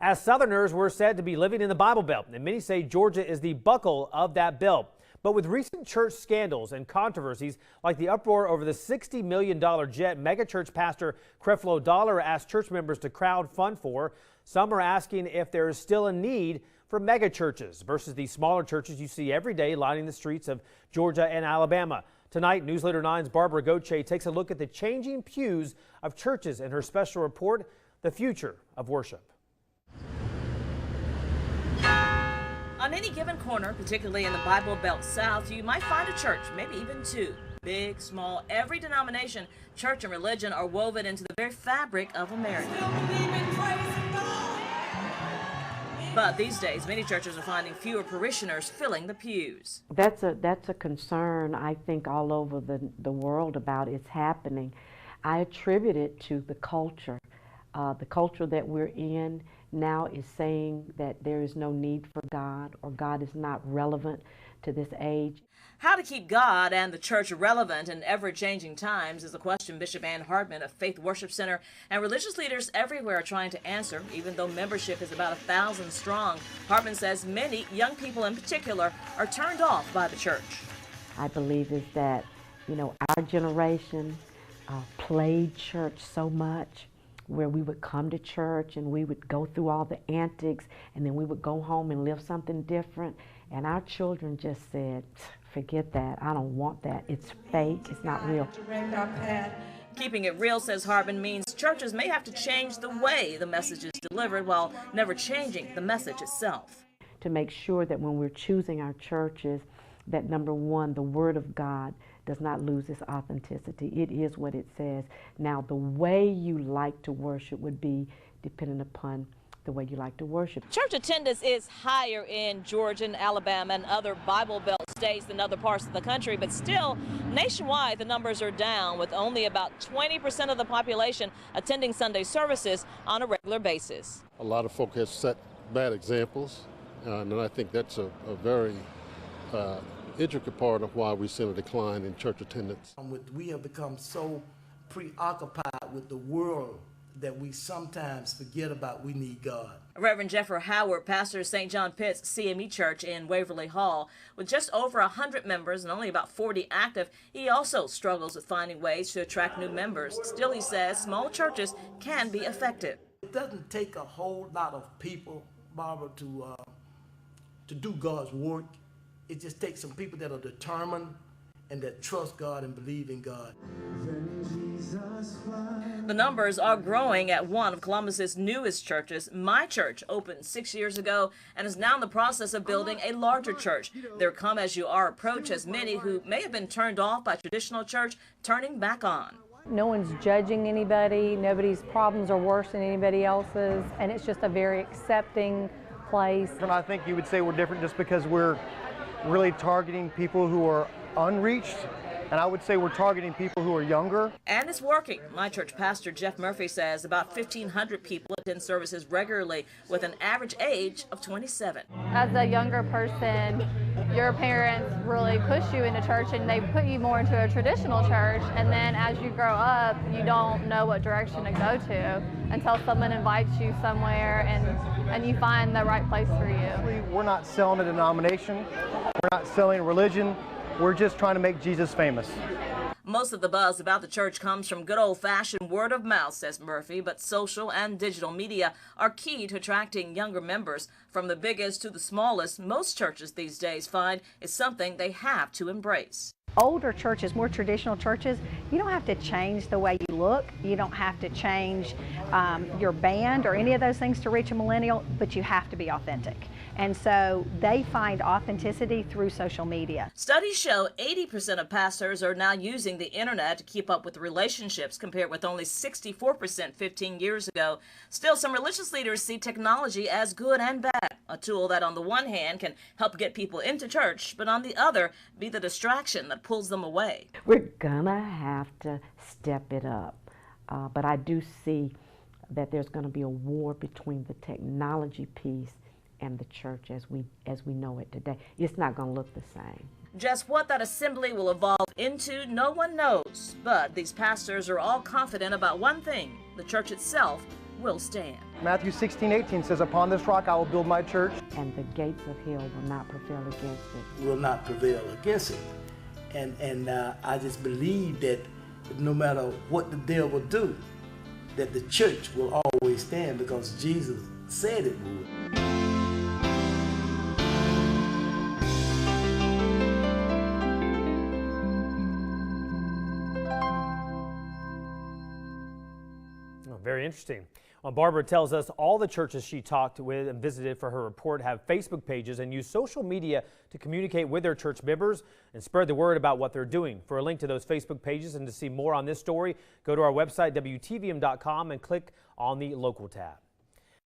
As Southerners, we're said to be living in the Bible Belt, and many say Georgia is the buckle of that belt. But with recent church scandals and controversies like the uproar over the $60 million jet megachurch pastor Creflo Dollar asked church members to crowd fund for, some are asking if there is still a need for megachurches versus the smaller churches you see every day lining the streets of Georgia and Alabama. Tonight, Newsletter 9's Barbara Gauthier takes a look at the changing pews of churches in her special report, The Future of Worship. On any given corner, particularly in the Bible Belt South, you might find a church, maybe even two. Big, small, every denomination, church and religion are woven into the very fabric of America. But these days, many churches are finding fewer parishioners filling the pews. That's a concern, I think, all over the world about it's happening. I attribute it to the culture. The culture that we're in now is saying that there is no need for God, or God is not relevant to this age. How to keep God and the church relevant in ever-changing times is a question Bishop Ann Hardman of Faith Worship Center and religious leaders everywhere are trying to answer. Even though membership is about 1,000 strong, Hardman says many young people in particular are turned off by the church. I believe is that, our generation played church so much, where we would come to church and we would go through all the antics and then we would go home and live something different. And our children just said, forget that, I don't want that, it's fake, it's not real. Keeping it real, says Hardman, means churches may have to change the way the message is delivered while never changing the message itself. To make sure that when we're choosing our churches, that number one, the Word of God does not lose its authenticity. It is what it says. Now, the way you like to worship would be dependent upon the way you like to worship. Church attendance is higher in Georgia and Alabama and other Bible Belt states than other parts of the country, but still, nationwide, the numbers are down, with only about 20% of the population attending Sunday services on a regular basis. A lot of folk have set bad examples, and I think that's a very intricate part of why we've seen a decline in church attendance. We have become so preoccupied with the world that we sometimes forget about we need God. Reverend Jeffrey Howard, pastor of St. John Pitt's CME Church in Waverly Hall, with just over 100 members and only about 40 active, he also struggles with finding ways to attract new members. Still, he says small churches can be effective. It doesn't take a whole lot of people, Barbara, to do God's work. It just takes some people that are determined and that trust God and believe in God. The numbers are growing at one of Columbus's newest churches. My Church opened 6 years ago and is now in the process of building a larger church. Their come as you are approach has many who may have been turned off by traditional church turning back on. No one's judging anybody. Nobody's problems are worse than anybody else's, and it's just a very accepting place. And I think you would say we're different just because we're really targeting people who are unreached, and I would say we're targeting people who are younger. And it's working. My Church pastor Jeff Murphy says about 1,500 people attend services regularly with an average age of 27. As a younger person, your parents really push you into church and they put you more into a traditional church, and then as you grow up, you don't know what direction to go to until someone invites you somewhere and you find the right place for you. We're not selling a denomination, we're not selling religion, we're just trying to make Jesus famous. Most of the buzz about the church comes from good old-fashioned word of mouth, says Murphy, but social and digital media are key to attracting younger members. From the biggest to the smallest, most churches these days find is something they have to embrace. Older churches, more traditional churches, you don't have to change the way you look. You don't have to change your band or any of those things to reach a millennial, but you have to be authentic. And so they find authenticity through social media. Studies show 80% of pastors are now using the internet to keep up with relationships, compared with only 64% 15 years ago. Still, some religious leaders see technology as good and bad, a tool that on the one hand can help get people into church, but on the other be the distraction that pulls them away. We're gonna have to step it up, but I do see that there's gonna be a war between the technology piece and the church as we know it today. It's not going to look the same. Just what that assembly will evolve into, no one knows. But these pastors are all confident about one thing: the church itself will stand. Matthew 16:18 says, upon this rock I will build my church. And the gates of hell will not prevail against it. Will not prevail against it. And I just believe that no matter what the devil do, that the church will always stand because Jesus said it would. Oh, very interesting. Well, Barbara tells us all the churches she talked with and visited for her report have Facebook pages and use social media to communicate with their church members and spread the word about what they're doing. For a link to those Facebook pages and to see more on this story, go to our website, WTVM.com, and click on the local tab.